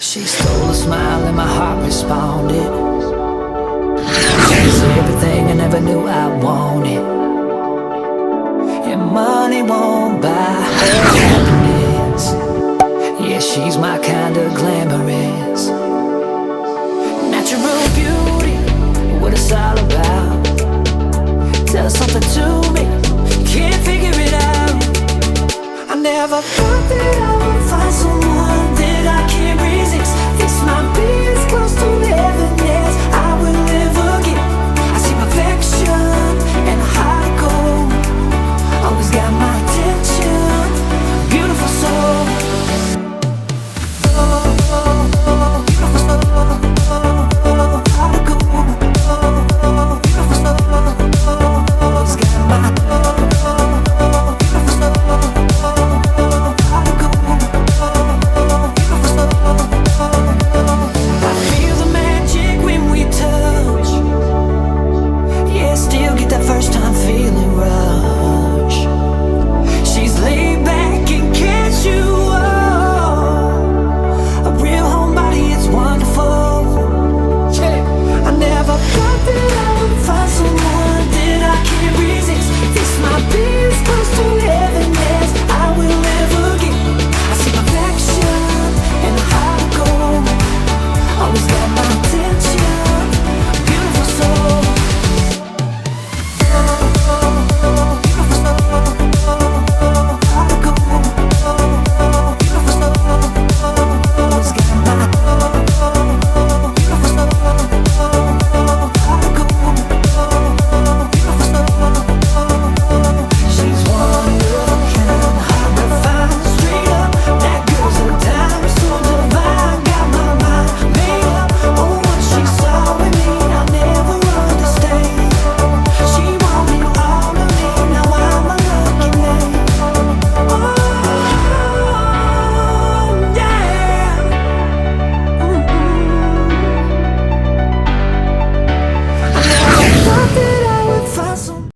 She stole a smile and my heart responded. She's everything I never knew I wanted, and money won't buy her happiness. Yeah, she's my kind of glam.